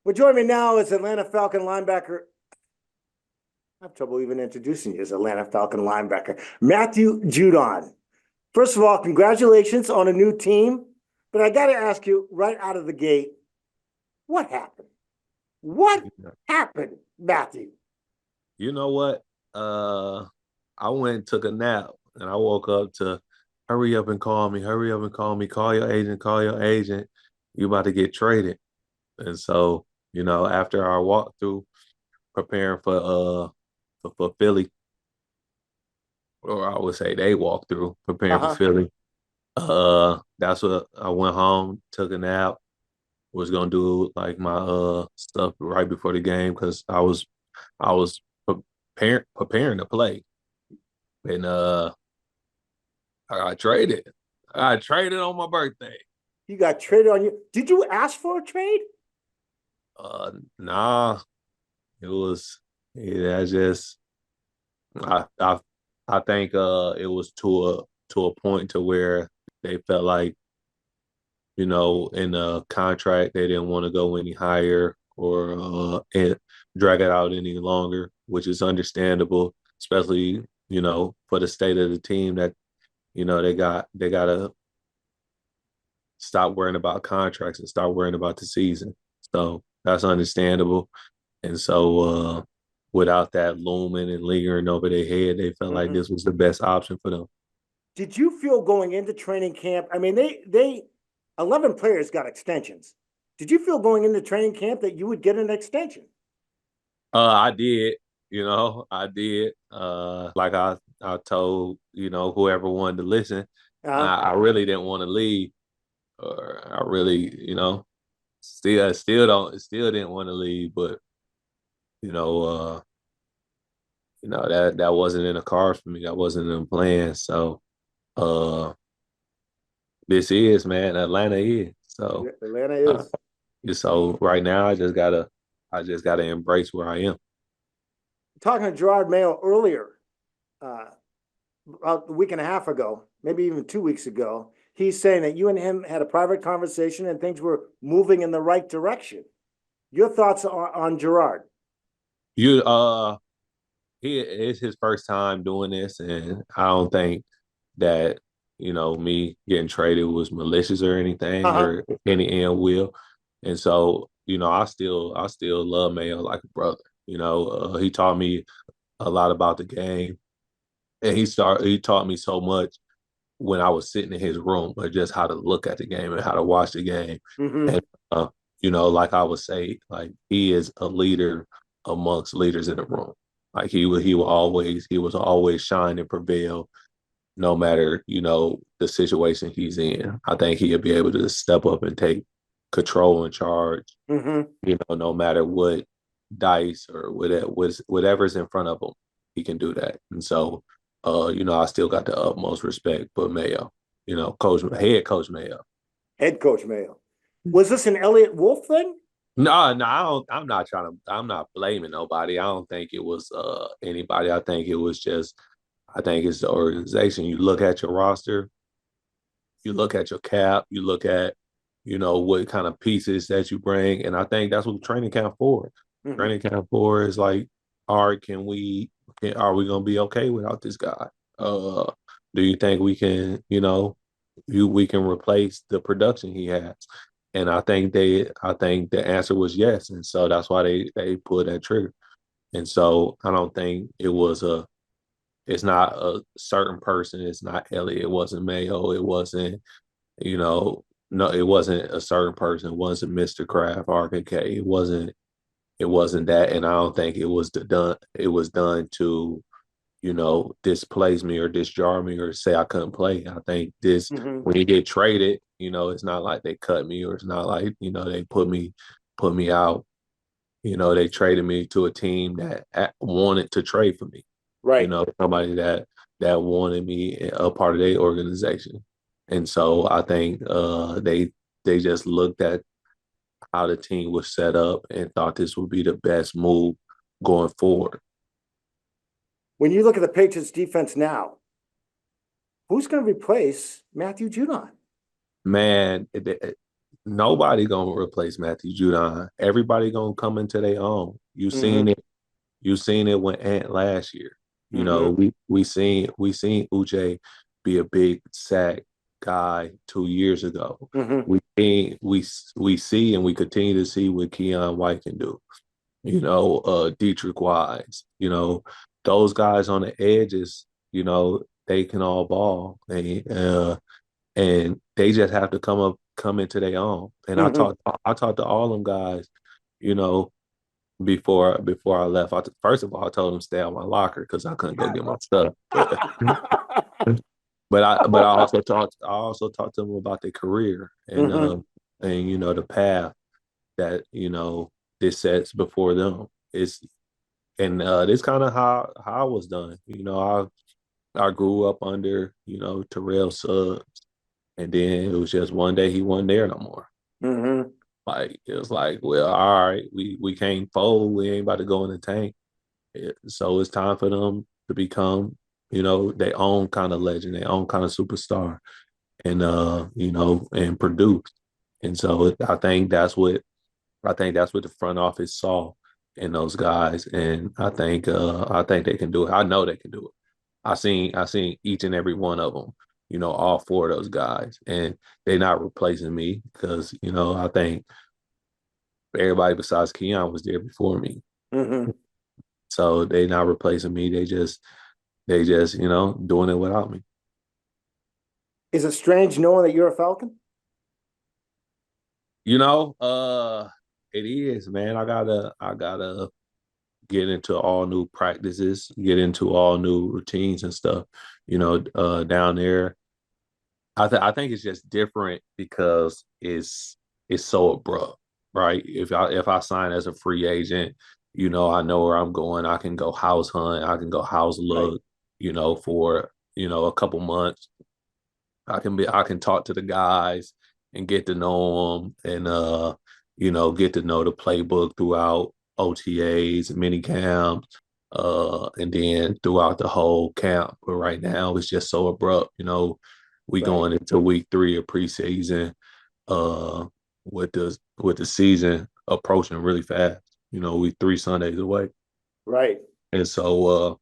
Well, joining me now is Atlanta Falcon linebacker. I have trouble even introducing you as Atlanta Falcon linebacker, Matthew Judon. First of all, congratulations on a new team. But I got to ask you right out of the gate, what happened? What happened, Matthew? You know what? I went and took a nap and I woke up to hurry up and call me, hurry up and call me, call your agent, call your agent. You about to get traded. And so, after our walkthrough, preparing for Philly, or I would say they walked through preparing for Uh-huh. Philly. That's what I went home, took a nap, was gonna do like my stuff right before the game because I was preparing to play. And I got traded. I got traded on my birthday. You got traded on you. Did you ask for a trade? Nah, it was yeah, I I think it was to a point to where they felt like, in the contract they didn't want to go any higher or and drag it out any longer, which is understandable, especially, for the state of the team that, they gotta stop worrying about contracts and start worrying about the season. So that's understandable. And so without that looming and lingering over their head, they felt like Mm-hmm. this was the best option for them. Did you feel going into training camp? I mean, they 11 players got extensions. Did you feel going into training camp that you would get an extension? I did, I did. Like I told, whoever wanted to listen, Uh, I really didn't want to leave. Or I really, still didn't want to leave, but you know, uh, that wasn't in the cards for me. That wasn't in the plan. So uh this is, man, Atlanta is. So Atlanta uh, is. so right now I just gotta embrace where I am. Talking to Gerard Mayo earlier, uh, about a week and a half ago, maybe even 2 weeks ago, he's saying that you and him had a private conversation and things were moving in the right direction. Your thoughts on Gerard? You he it's his first time doing this, and I don't think that, me getting traded was malicious or anything Uh-huh. or any ill will. And so, I still love Mayo like a brother. He taught me a lot about the game, and he taught me so much when I was sitting in his room, but just how to look at the game and how to watch the game. Mm-hmm. And like I would say, like he is a leader amongst leaders in the room. Like he was always shine and prevail no matter, the situation he's in. I think he'll be able to step up and take control and charge, Mm-hmm. no matter what dice or whatever's in front of him, he can do that. And so, I still got the utmost respect for Mayo, head coach Mayo. Head coach Mayo. Was this an Elliott Wolf thing? No, no, I'm not blaming nobody. I don't think it was anybody. I think it's the organization. You look at your roster, you look at your cap, you look at, what kind of pieces that you bring. And I think that's what training camp for. Mm-hmm. Training camp for is like, all right, are we gonna be okay without this guy? Uh do you think we can, we can replace the production he has? And I think the answer was yes. And so that's why they pulled that trigger. And so I don't think it's not a certain person. It's not Elliott. It wasn't Mayo. It wasn't, no, it wasn't a certain person. It wasn't Mr. Kraft, RKK. It wasn't that. And I don't think it was done to, displace me or disjar me or say I couldn't play. I think Mm-hmm. when you get traded, it's not like they cut me or it's not like, they put me out. They traded me to a team that wanted to trade for me. Right. Somebody that wanted me a part of their organization. And so I think they just looked at how the team was set up and thought this would be the best move going forward. When you look at the Patriots defense now, who's going to replace Matthew Judon? Man, nobody gonna replace Matthew Judon. Everybody gonna come into their own. You Mm-hmm. seen it. You seen it with Ant last year. You know, Mm-hmm. we seen Uche be a big sack guy 2 years ago. Mm-hmm. We see and we continue to see what Keon White can do. Dietrich Wise, those guys on the edges, they can all ball. And they just have to come into their own. And Mm-hmm. I talked to all them guys, you know, before I left. First of all, I told them to stay out my locker because I couldn't go get my stuff. But I also talked to them about their career Mm-hmm. and the path that this sets before them. This kind of how I was done. I grew up under Terrell Suggs, and then it was just one day he wasn't there no more. Mm-hmm. Like it was like, well, all right, we can't fold. We ain't about to go in the tank. So it's time for them to become, their own kind of legend, their own kind of superstar, and produce. And so I think that's what the front office saw in those guys, and I think they can do it. I know they can do it. I seen each and every one of them. All four of those guys, and they're not replacing me because I think everybody besides Keon was there before me. Mm-hmm. So they not replacing me. They just doing it without me. Is it strange knowing that you're a Falcon? You know, uh, it is, man. I gotta get into all new practices, get into all new routines and stuff. Down there, I think it's just different because it's so abrupt, right? If I sign as a free agent, I know where I'm going. I can go house hunt. I can go house Right. look. For a couple months. I can talk to the guys and get to know them and get to know the playbook throughout OTAs, mini camps, and then throughout the whole camp. But right now it's just so abrupt. We Right. going into week 3 of preseason, uh, with the season approaching really fast. We 3 Sundays away, Right. and so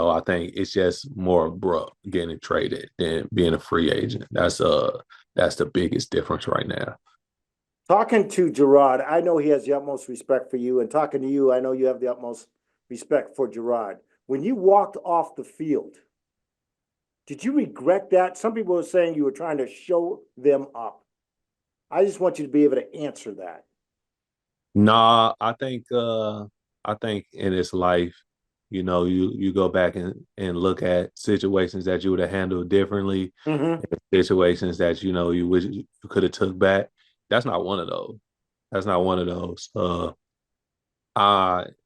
I think it's just more abrupt getting traded than being a free agent. That's the biggest difference right now. Talking to Gerard, I know he has the utmost respect for you, and talking to you, I know you have the utmost respect for Gerard. When you walked off the field, did you regret that? Some people were saying you were trying to show them up. I just want you to be able to answer that. Nah, I think in this life, you go back and look at situations that you would have handled differently, Mm-hmm. and situations that you wish you could have took back. That's not one of those. That's not one of those.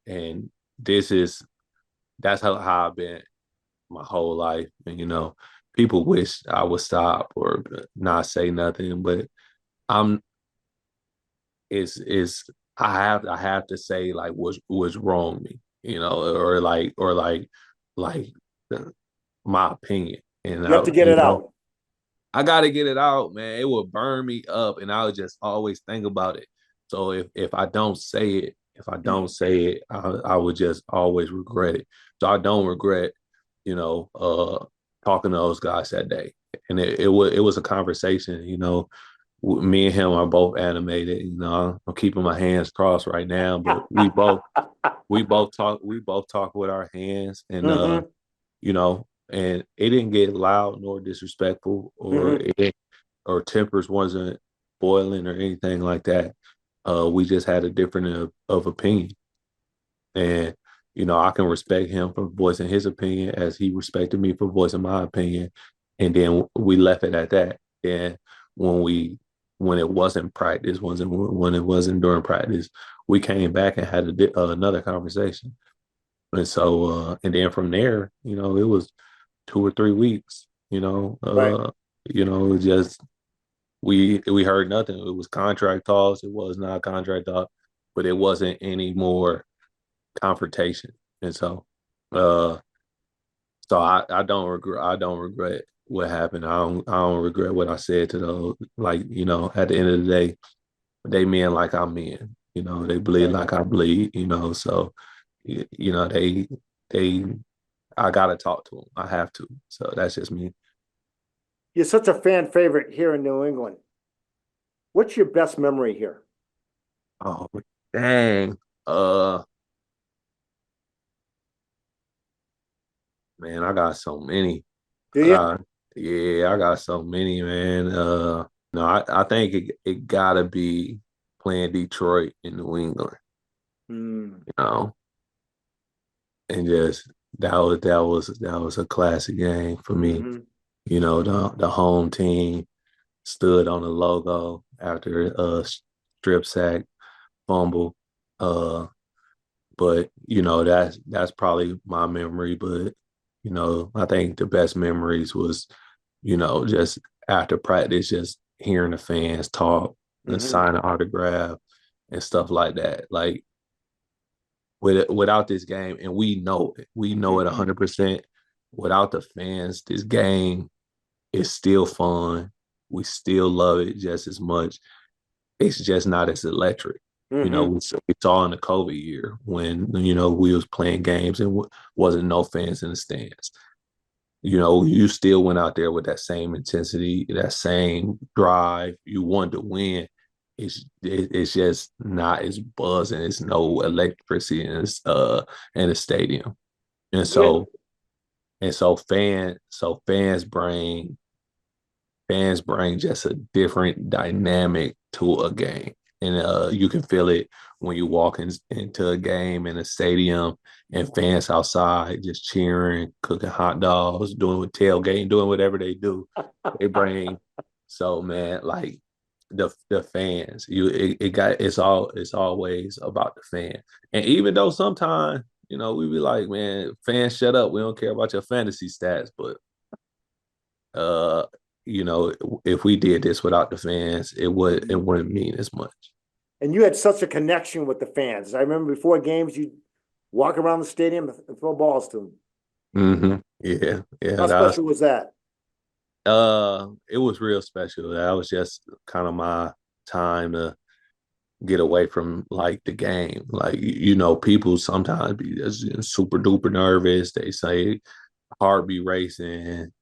And this is that's how I've been my whole life. And people wish I would stop or not say nothing, but I'm it's I have to say like what's wrong with me, or like uh, my opinion. And You have to get it out. I gotta get it out, man. It will burn me up, and I would just always think about it. So if I don't say it, I would just always regret it. So I don't regret, talking to those guys that day. And it was a conversation. Me and him are both animated. I'm keeping my hands crossed right now, but we both talk with our hands, and Mm-hmm. you know, and it didn't get loud nor disrespectful, Mm-hmm. or tempers wasn't boiling or anything like that. We just had a different of opinion, and I can respect him for voicing his opinion as he respected me for voicing my opinion, and then we left it at that. And when we when it wasn't practice, wasn't when it wasn't during practice, we came back and had another conversation. And so, and then from there, it was 2 or 3 weeks. Right. It was just we heard nothing. It was contract talks. It was not contract talk, but it wasn't any more confrontation. And so, uh, so I don't regret what happened. I don't regret what I said to those. Like, at the end of the day, they men like I'm men. They bleed Right. like I bleed. So they I gotta talk to them. I have to. So that's just me. You're such a fan favorite here in New England. What's your best memory here? Oh, dang. Uh, Man, I got so many. Do I you? got, yeah, I got so many, man. No, I think it gotta be playing Detroit in New England, Hmm. you know, and just that was a classic game for me. Mm-hmm. The home team stood on the logo after a strip sack fumble. Uh, but that's probably my memory. But I think the best memories was just after practice, just hearing the fans talk and Mm-hmm. sign an autograph and stuff like that. Like without this game, and we know it Mm-hmm. 100%. Without the fans, this game is still fun. We still love it just as much. It's just not as electric. Mm-hmm. We saw in the COVID year when we was playing games and wasn't no fans in the stands. You still went out there with that same intensity, that same drive. You wanted to win. It's just not as buzzing. It's no electricity in the stadium, and Yeah. so fans bring just a different dynamic to a game. And you can feel it when you walk into a game in a stadium and fans outside just cheering, cooking hot dogs, doing tailgating, doing whatever they do. They bring so man, like the fans, it's always about the fan. And even though sometimes, we be like, man, fans shut up. We don't care about your fantasy stats, but uh, if we did this without the fans, it wouldn't mean as much. And you had such a connection with the fans. I remember before games, you'd walk around the stadium and throw balls to them. Yeah, yeah. How special was that? It was real special. That was just kind of my time to get away from like the game. Like people sometimes be just super duper nervous. They say heart be racing.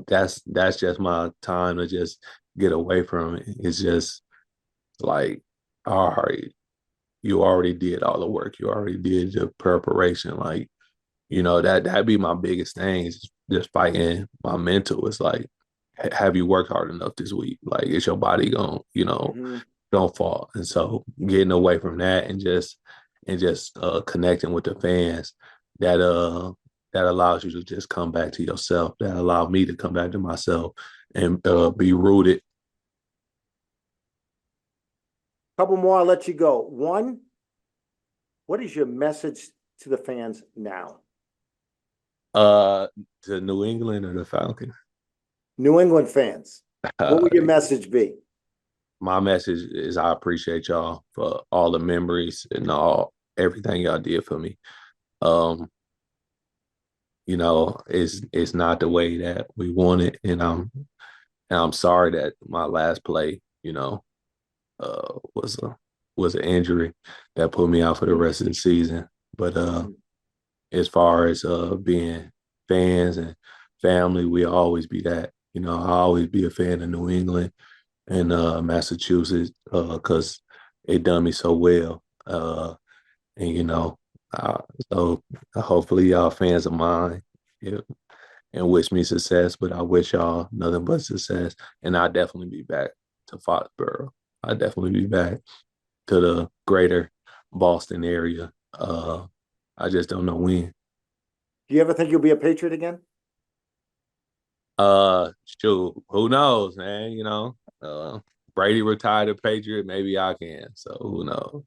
That's just my time to just get away from it. It's just like, all right, you already did all the work. You already did the preparation. Like, that'd be my biggest thing is just fighting my mental. It's like, have you worked hard enough this week? Like, is your body going, Mm-hmm. don't fall. And so getting away from that and just connecting with the fans that that allows you to just come back to yourself. That allowed me to come back to myself and be rooted. Couple more, I'll let you go. One, what is your message to the fans now? Uh, to New England or the Falcons. New England fans, what Uh, would your message be? my message is I appreciate y'all for all the memories and all everything y'all did for me. Um, it's not the way that we want it, and I'm sorry that my last play, was an injury that put me out for the rest of the season. But as far as being fans and family, we always be that. I always be a fan of New England and Massachusetts because it done me so well. And uh, so hopefully y'all fans of mine, yeah, and wish me success. But I wish y'all nothing but success. And I'll definitely be back to Foxborough. I'll definitely be back to the greater Boston area. I just don't know when. Do you ever think you'll be a Patriot again? Shoot, who knows, man? Brady retired a Patriot, maybe I can. So who knows?